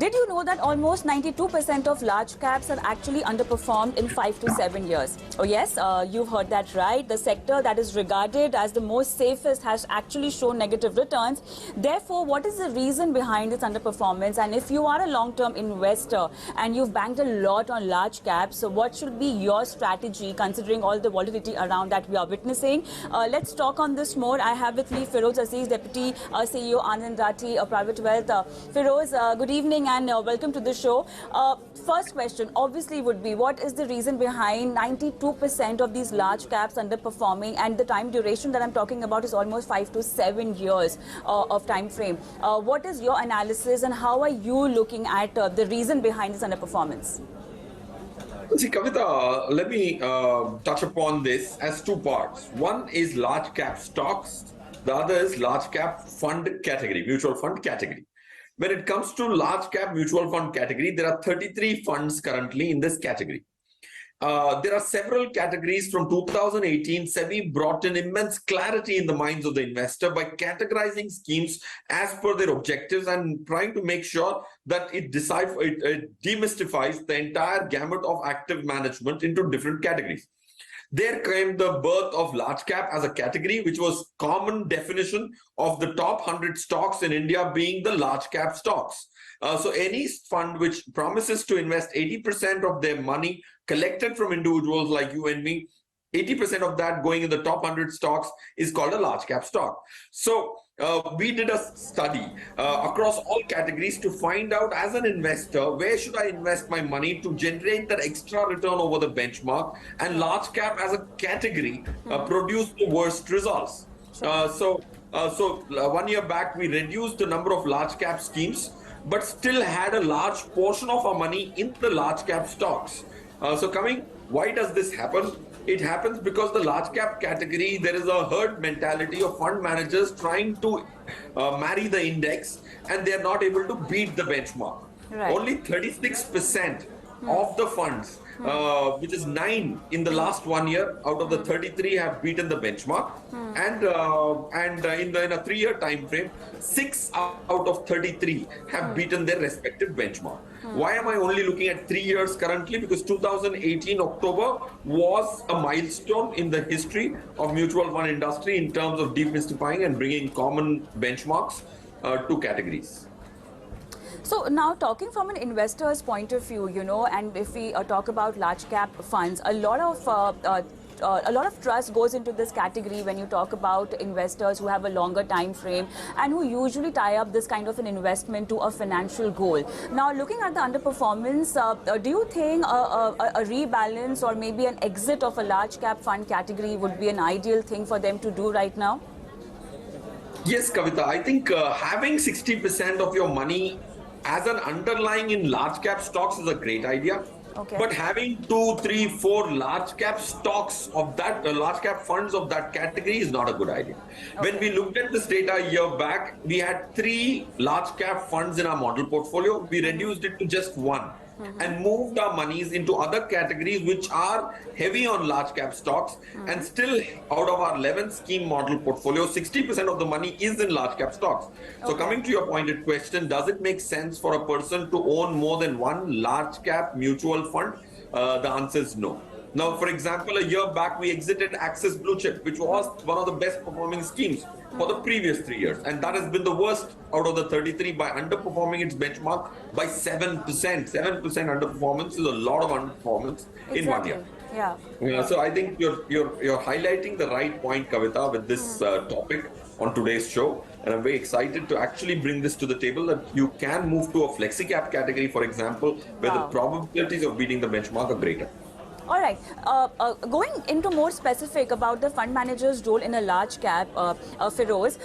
Did you know that almost 92% of large caps are actually underperformed in 5 to 7 years? Oh yes, you've heard that right. The sector that is regarded as the most safest has actually shown negative returns. Therefore, what is the reason behind this underperformance? And if you are a long-term investor and you've banked a lot on large caps, so what should be your strategy considering all the volatility around that we are witnessing? Let's talk on this more. I have with me Feroz Aziz, Deputy CEO, Anand Rathi, Private Wealth. Feroz, good evening and welcome to the show. First question obviously would be, what is the reason behind 92% of these large caps underperforming, and the time duration that I'm talking about is almost 5 to 7 years of time frame. What is your analysis and how are you looking at the reason behind this underperformance? See, Kavita, let me touch upon this as two parts. One is large cap stocks, the other is large cap fund category, mutual fund category. When it comes to large cap mutual fund category, there are 33 funds currently in this category. There are several categories. From 2018, SEBI brought in immense clarity in the minds of the investor by categorizing schemes as per their objectives and trying to make sure that it demystifies the entire gamut of active management into different categories. There came the birth of large cap as a category, which was common definition of the top 100 stocks in India being the large cap stocks. So any fund which promises to invest 80% of their money collected from individuals like you and me, 80% of that going in the top 100 stocks is called a large cap stock. So we did a study across all categories to find out, as an investor, where should I invest my money to generate that extra return over the benchmark, and large cap as a category produced the worst results. So 1 year back, we reduced the number of large cap schemes, but still had a large portion of our money in the large cap stocks. Why does this happen? It happens because the large cap category, there is a herd mentality of fund managers trying to marry the index, and they are not able to beat the benchmark. Right. Only 36% of the funds, which is 9 in the last 1 year out of the 33, have beaten the benchmark, and in a 3-year time frame, 6 out of 33 have beaten their respective benchmark. Why am I only looking at 3 years currently? Because 2018 October was a milestone in the history of mutual fund industry in terms of demystifying and bringing common benchmarks to categories. So now, talking from an investor's point of view, and if we talk about large cap funds, a lot of trust goes into this category when you talk about investors who have a longer time frame and who usually tie up this kind of an investment to a financial goal. Now, looking at the underperformance, do you think a rebalance or maybe an exit of a large cap fund category would be an ideal thing for them to do right now? Yes, Kavita, I think having 60% of your money as an underlying in large cap stocks is a great idea. Okay. But having 2, 3, 4 large cap stocks of that, large cap funds of that category is not a good idea. Okay. When we looked at this data a year back, we had 3 large cap funds in our model portfolio. We reduced it to just 1. And moved our monies into other categories which are heavy on large cap stocks, and still out of our 11 scheme model portfolio, 60% of the money is in large cap stocks. Okay. So coming to your pointed question, does it make sense for a person to own more than 1 large cap mutual fund? The answer is no. Now, for example, a year back, we exited Axis Blue Chip, which was one of the best performing schemes for the previous 3 years. And that has been the worst out of the 33 by underperforming its benchmark by 7%. 7% underperformance is a lot of underperformance in 1 year. Yeah. So I think you're highlighting the right point, Kavita, with this topic on today's show. And I'm very excited to actually bring this to the table, that you can move to a flexi cap category, for example, where the probabilities of beating the benchmark are greater. All right. Going into more specific about the fund manager's role in a large cap, Feroz,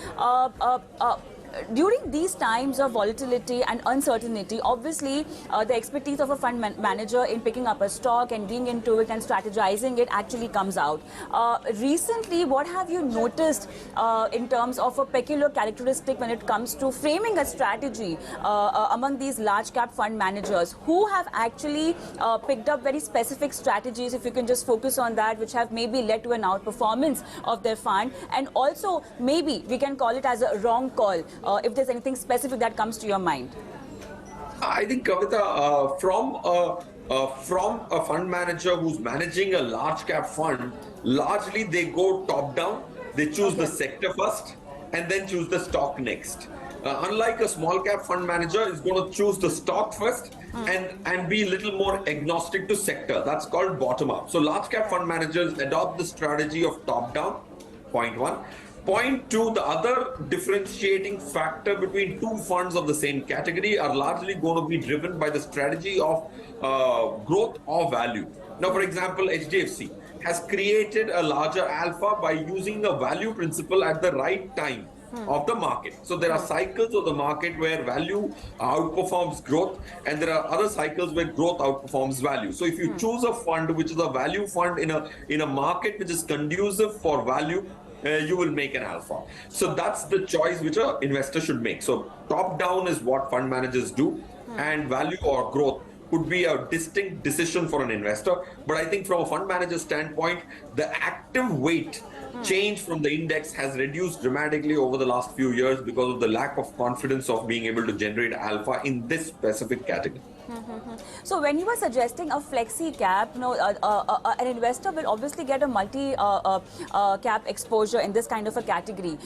during these times of volatility and uncertainty, obviously the expertise of a fund manager in picking up a stock and being into it and strategizing it actually comes out. Recently, what have you noticed in terms of a peculiar characteristic when it comes to framing a strategy among these large cap fund managers who have actually picked up very specific strategies, if you can just focus on that, which have maybe led to an outperformance of their fund, and also maybe we can call it as a wrong call, if there's anything specific that comes to your mind? I think, Kavita, from a fund manager who's managing a large cap fund, largely they go top down. They choose the Okay. sector first and then choose the stock next. Unlike a small cap fund manager, is going to choose the stock first and be a little more agnostic to sector. That's called bottom up. So large cap fund managers adopt the strategy of top down. Point one. Point two, the other differentiating factor between two funds of the same category are largely going to be driven by the strategy of growth or value. Now, for example, HDFC has created a larger alpha by using a value principle at the right time of the market. So there are cycles of the market where value outperforms growth, and there are other cycles where growth outperforms value. So if you choose a fund which is a value fund in a market which is conducive for value, you will make an alpha. So that's the choice which an investor should make. So top down is what fund managers do, and value or growth could be a distinct decision for an investor. But I think from a fund manager standpoint, the active weight change from the index has reduced dramatically over the last few years because of the lack of confidence of being able to generate alpha in this specific category. So when you were suggesting a flexi cap, an investor will obviously get a cap exposure in this kind of a category.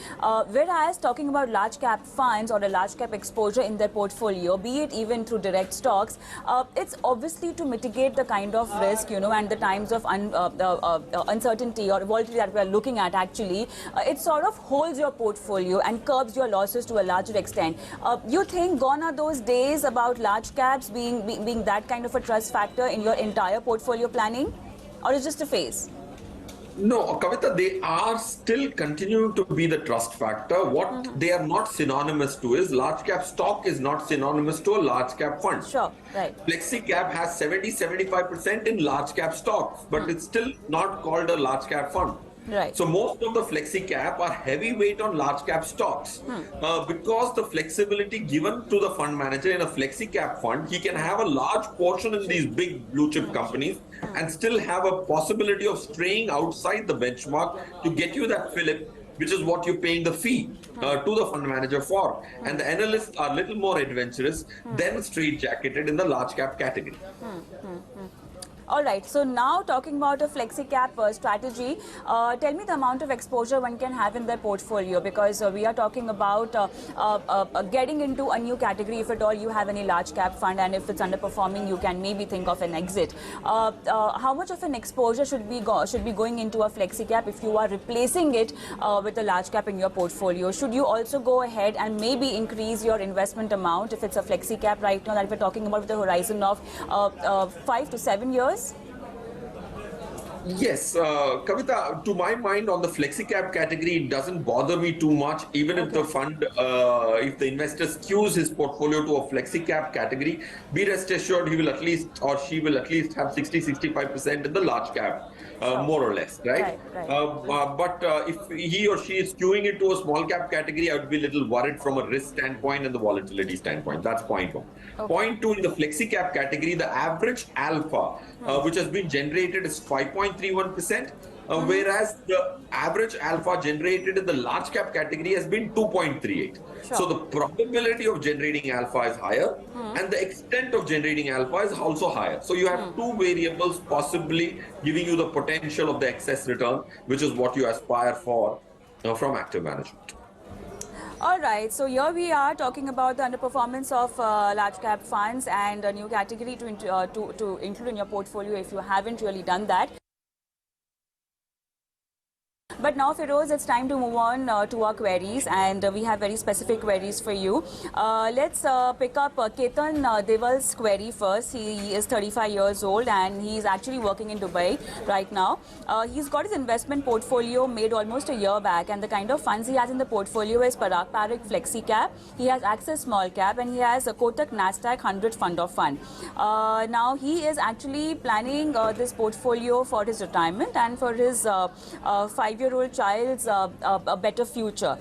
Whereas talking about large cap funds or a large cap exposure in their portfolio, be it even through direct stocks, it's obviously to mitigate the kind of risk, and the times of uncertainty or volatility that we are looking at actually. It sort of holds your portfolio and curbs your losses to a larger extent. You think gone are those days about large caps being that kind of a trust factor in your entire portfolio planning, or is just a phase? No, Kavita, they are still continuing to be the trust factor. What they are not synonymous to is large cap stock is not synonymous to a large cap fund. Sure, right. Flexi cap has 70-75% in large cap stocks, but it's still not called a large cap fund. Right. So most of the flexi cap are heavyweight on large cap stocks because the flexibility given to the fund manager in a flexi cap fund, he can have a large portion in these big blue chip companies and still have a possibility of straying outside the benchmark to get you that fillip, which is what you're paying the fee to the fund manager for. And the analysts are a little more adventurous than straight jacketed in the large cap category. All right, so now talking about a flexi cap strategy, tell me the amount of exposure one can have in their portfolio, because we are talking about getting into a new category. If at all you have any large cap fund, and if it's underperforming, you can maybe think of an exit. How much of an exposure should be going into a flexi cap if you are replacing it with a large cap in your portfolio? Should you also go ahead and maybe increase your investment amount if it's a flexi cap right now that we're talking about with a horizon of 5 to 7 years? Yes, Kavita, to my mind, on the flexi cap category, it doesn't bother me too much. Even if the fund, if the investor skews his portfolio to a flexi cap category, be rest assured he will at least, or she will at least have 60-65% in the large cap, more or less, right? But if he or she is skewing it to a small cap category, I would be a little worried from a risk standpoint and the volatility standpoint. That's point one. Point two, in the flexi cap category, the average alpha, which has been generated, is 5.31%, whereas the average alpha generated in the large cap category has been 2.38. So the probability of generating alpha is higher, and the extent of generating alpha is also higher. So you have two variables possibly giving you the potential of the excess return, which is what you aspire for from active management. All right, so here we are talking about the underperformance of large cap funds and a new category to include in your portfolio if you haven't really done that. But now, Feroz, it's time to move on to our queries, and we have very specific queries for you. Let's pick up Ketan Deval's query first. He is 35 years old and he's actually working in Dubai right now. He's got his investment portfolio made almost a year back, and the kind of funds he has in the portfolio is Parag Parikh Flexi Cap, he has Access Small Cap, and he has a Kotak Nasdaq 100 Fund of Fund. Now, he is actually planning this portfolio for his retirement and for his 5-year-old child's a better future.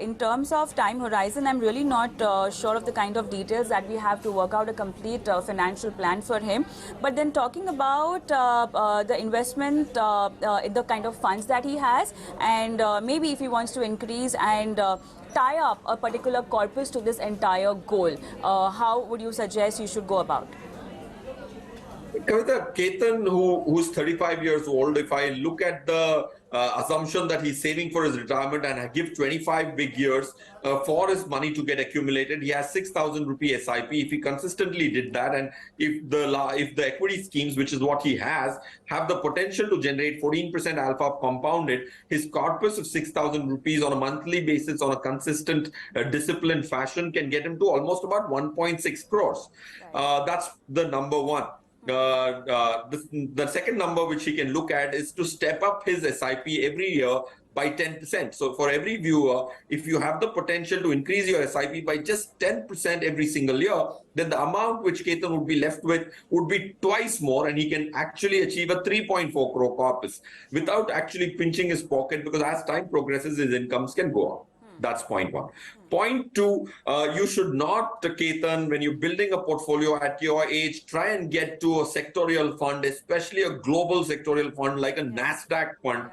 In terms of time horizon, I'm really not sure of the kind of details that we have to work out a complete financial plan for him. But then talking about the investment in the kind of funds that he has, and maybe if he wants to increase and tie up a particular corpus to this entire goal? How would you suggest you should go about? Kavita, Ketan, who's 35 years old, if I look at the assumption that he's saving for his retirement and I give 25 big years for his money to get accumulated, he has 6,000 rupee SIP. If he consistently did that, and if the equity schemes, which is what he has, have the potential to generate 14% alpha compounded, his corpus of 6,000 rupees on a monthly basis on a consistent, disciplined fashion can get him to almost about 1.6 crores. Right. That's the number one. The second number which he can look at is to step up his SIP every year by 10%. So for every viewer, if you have the potential to increase your SIP by just 10% every single year, then the amount which Ketan would be left with would be twice more, and he can actually achieve a 3.4 crore corpus without actually pinching his pocket, because as time progresses, his incomes can go up. That's point one. Point two, you should not, Ketan, when you're building a portfolio at your age, try and get to a sectorial fund, especially a global sectorial fund like a NASDAQ fund.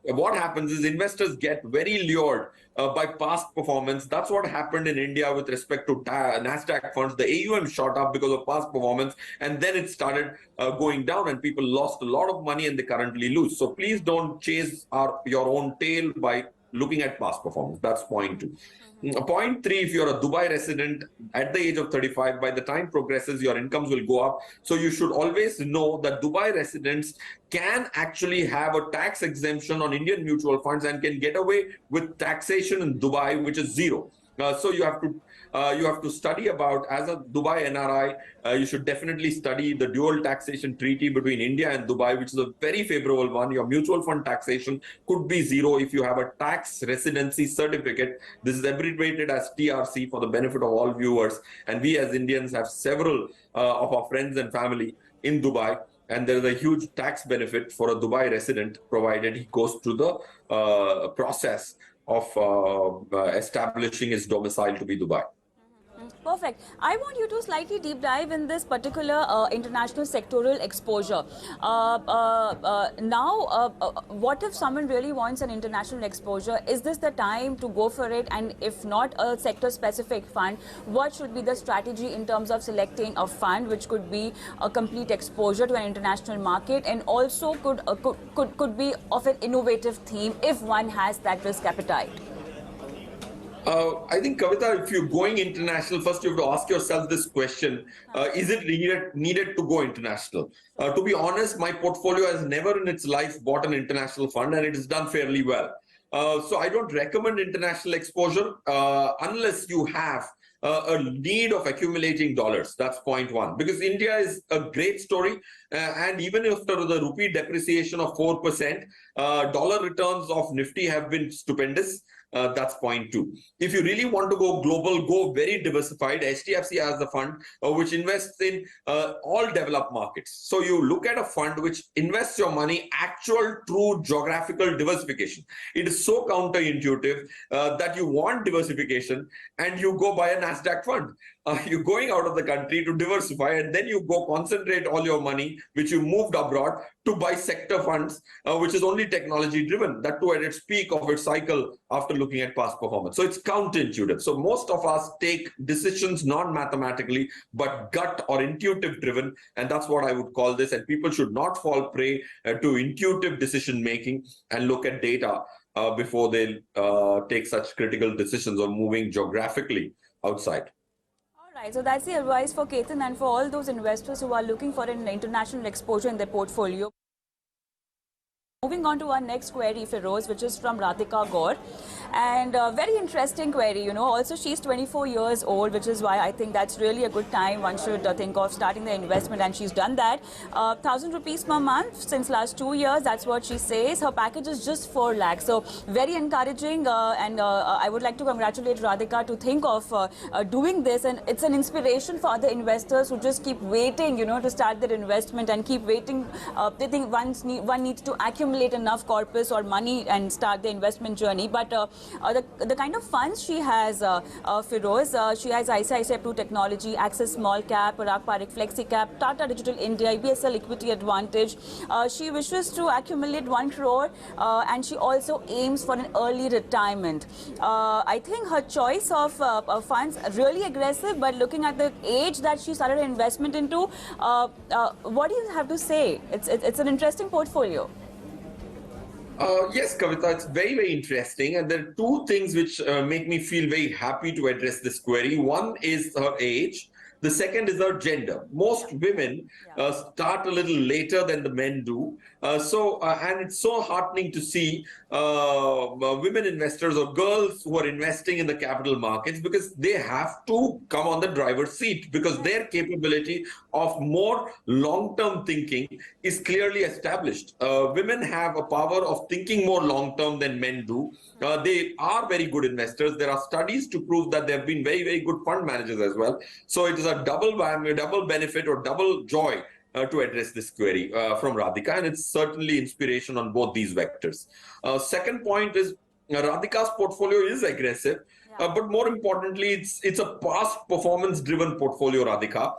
What happens is investors get very lured by past performance. That's what happened in India with respect to NASDAQ funds. The AUM shot up because of past performance, and then it started going down, and people lost a lot of money and they currently lose. So please don't chase your own tail by looking at past performance. That's point two. Point three, if you're a Dubai resident at the age of 35, by the time progresses, your incomes will go up. So you should always know that Dubai residents can actually have a tax exemption on Indian mutual funds and can get away with taxation in Dubai, which is zero. So you have to study about, as a Dubai NRI, you should definitely study the dual taxation treaty between India and Dubai, which is a very favorable one. Your mutual fund taxation could be zero if you have a tax residency certificate. This is abbreviated as TRC for the benefit of all viewers. And we as Indians have several of our friends and family in Dubai. And there is a huge tax benefit for a Dubai resident, provided he goes through the process of establishing his domicile to be Dubai. Perfect. I want you to slightly deep dive in this particular international sectoral exposure. Now, what if someone really wants an international exposure? Is this the time to go for it? And if not a sector-specific fund, what should be the strategy in terms of selecting a fund which could be a complete exposure to an international market, and also could be of an innovative theme if one has that risk appetite? I think, Kavita, if you're going international, first you have to ask yourself this question: is it needed to go international? To be honest, my portfolio has never in its life bought an international fund, and it has done fairly well. So I don't recommend international exposure unless you have a need of accumulating dollars. That's point one. Because India is a great story, and even after the rupee depreciation of 4%, dollar returns of Nifty have been stupendous. That's point two. If you really want to go global, go very diversified. HDFC has the fund which invests in all developed markets. So you look at a fund which invests your money actual true geographical diversification. It is so counterintuitive that you want diversification and you go buy a NASDAQ fund. You're going out of the country to diversify, and then you go concentrate all your money, which you moved abroad, to buy sector funds, which is only technology driven. That too at its peak of its cycle after looking at past performance. So it's counterintuitive. So most of us take decisions not mathematically, but gut or intuitive driven. And that's what I would call this. And people should not fall prey to intuitive decision making and look at data before they take such critical decisions on moving geographically outside. Right, so that's the advice for Ketan and for all those investors who are looking for an international exposure in their portfolio. Moving on to our next query, Feroz, which is from Radhika Gaur. And very interesting query, you know. Also, she's 24 years old, which is why I think that's really a good time. One should think of starting the investment, and she's done that. 1,000 rupees per month since last 2 years. That's what she says. Her package is just 4 lakhs. So very encouraging. And I would like to congratulate Radhika to think of doing this. And it's an inspiration for other investors who just keep waiting, you know, to start their investment and keep waiting. They think one needs to accumulate accumulate enough corpus or money and start the investment journey. But the kind of funds she has, Feroz, she has ICICI Blue Technology, Access Small Cap, Parag Parikh Flexi Cap, Tata Digital India, EBSL Equity Advantage. She wishes to accumulate 1 crore and she also aims for an early retirement. I think her choice of funds really aggressive, but looking at the age that she started her investment into, what do you have to say? It's an interesting portfolio. Yes, Kavita, it's very, very interesting. And there are two things which make me feel very happy to address this query. One is her age. The second is her gender. Most women start a little later than the men do. And it's so heartening to see women investors or girls who are investing in the capital markets, because they have to come on the driver's seat, because their capability of more long-term thinking is clearly established. Women have a power of thinking more long-term than men do. They are very good investors. There are studies to prove that they have been very, very good fund managers as well. So it is a double whammy, double benefit or double joy to address this query from Radhika, and it's certainly inspiration on both these vectors. Second point is Radhika's portfolio is aggressive, but more importantly, it's a past performance driven portfolio, Radhika.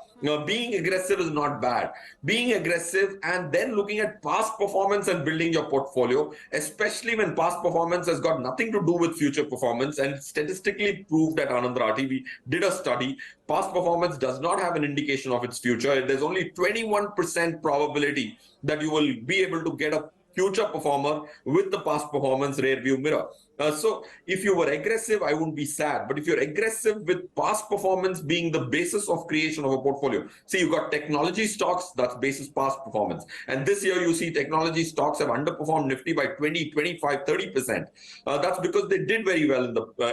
Being aggressive is not bad. Being aggressive and then looking at past performance and building your portfolio, especially when past performance has got nothing to do with future performance, and statistically proved at Anand Rathi, we did a study, past performance does not have an indication of its future. There's only 21% probability that you will be able to get a future performer with the past performance rear view mirror. So if you were aggressive, I wouldn't be sad. But if you're aggressive with past performance being the basis of creation of a portfolio, see, you've got technology stocks, that's basis past performance. And this year you see technology stocks have underperformed Nifty by 20, 25, 30%. That's because they did very well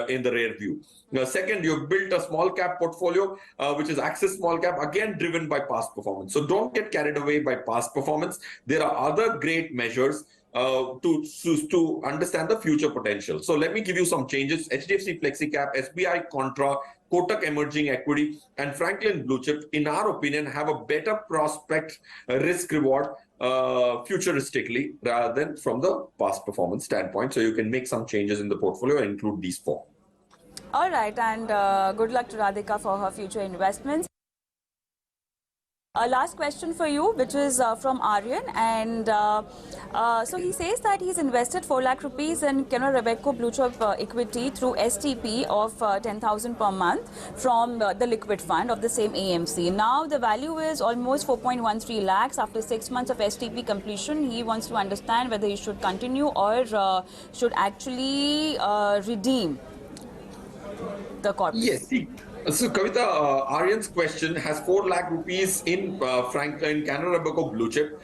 in the rear view. Second, you've built a small cap portfolio, which is Access Small Cap, again driven by past performance. So don't get carried away by past performance. There are other great measures to understand the future potential. So let me give you some changes. HDFC Flexi Cap, SBI Contra, Kotak Emerging Equity, and Franklin Blue Chip, in our opinion, have a better prospect risk reward futuristically rather than from the past performance standpoint. So you can make some changes in the portfolio and include these four. All right, and good luck to Radhika for her future investments. A last question for you, which is from Aryan, and so he says that he's invested 4 lakh rupees in Canara Robeco Blue Chip equity through STP of 10,000 per month from the liquid fund of the same AMC. Now the value is almost 4.13 lakhs after 6 months of STP completion. He wants to understand whether he should continue or should actually redeem the corpus. Yes. So, Kavita, Aryan's question has 4 lakh rupees in Franklin Canara Robeco Blue Chip.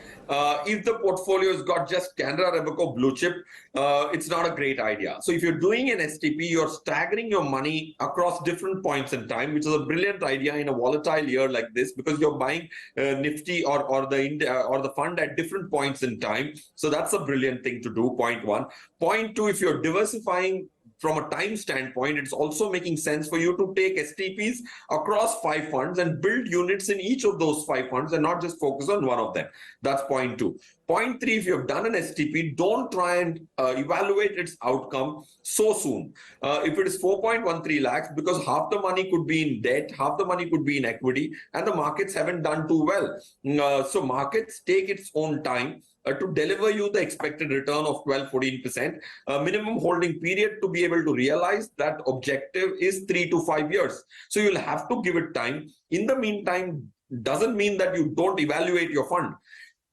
If the portfolio has got just Canara Robeco Blue Chip, it's not a great idea. So if you're doing an STP, you're staggering your money across different points in time, which is a brilliant idea in a volatile year like this, because you're buying Nifty or the fund at different points in time. So that's a brilliant thing to do, point one. Point two, if you're diversifying from a time standpoint, it's also making sense for you to take STPs across 5 funds and build units in each of those 5 funds and not just focus on one of them. That's point 2. Point 3, if you have done an STP, don't try and evaluate its outcome so soon. If it is 4.13 lakhs, because half the money could be in debt, half the money could be in equity, and the markets haven't done too well. So markets take its own time to deliver you the expected return of 12-14%. Minimum holding period to be able to realize that objective is 3 to 5 years. So you'll have to give it time. In the meantime, doesn't mean that you don't evaluate your fund.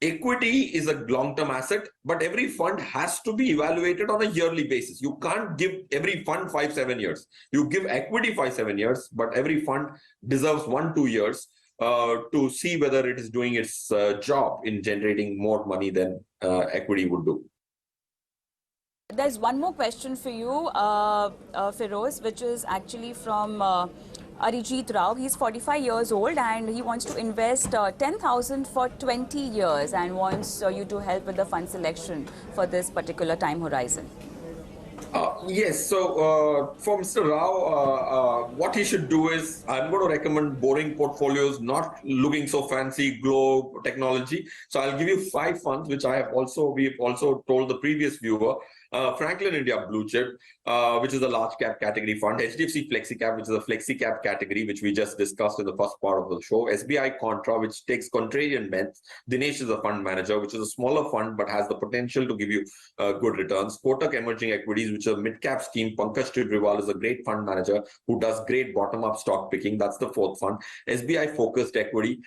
Equity is a long-term asset, but every fund has to be evaluated on a yearly basis. You can't give every fund 5-7 years. You give equity 5-7 years, but every fund deserves 1-2 years to see whether it is doing its job in generating more money than equity would do. There's one more question for you, Feroz, which is actually from Arijit Rao. He's 45 years old and he wants to invest 10,000 for 20 years and wants you to help with the fund selection for this particular time horizon. Yes, so for Mr. Rao, what he should do is I'm going to recommend boring portfolios, not looking so fancy, globe technology. So I'll give you 5 funds, which we've also told the previous viewer. Franklin India Blue Chip, which is a large cap category fund. HDFC Flexi Cap, which is a flexi cap category, which we just discussed in the first part of the show. SBI Contra, which takes contrarian bets. Dinesh is a fund manager, which is a smaller fund but has the potential to give you good returns. Kotak Emerging Equities, which is a mid-cap scheme. Pankaj Tibrewal is a great fund manager who does great bottom-up stock picking. That's the 4th fund. SBI Focused Equity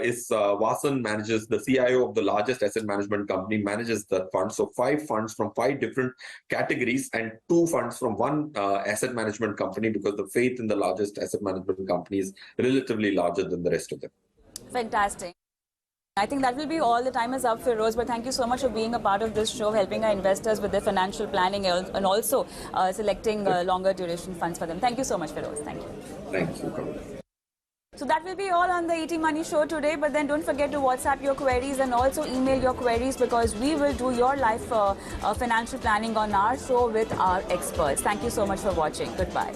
is Vasan manages, the CIO of the largest asset management company, manages that fund. So 5 funds from 5 different categories and 2 funds from one asset management company, because the faith in the largest asset management company is relatively larger than the rest of them. Fantastic. I think that will be all. The time is up, Feroz, but thank you so much for being a part of this show, helping our investors with their financial planning and also selecting longer duration funds for them. Thank you so much, Feroz. Thank you. Thank you. So that will be all on the ET Money Show today, but then don't forget to WhatsApp your queries and also email your queries, because we will do your live financial planning on our show with our experts. Thank you so much for watching. Goodbye.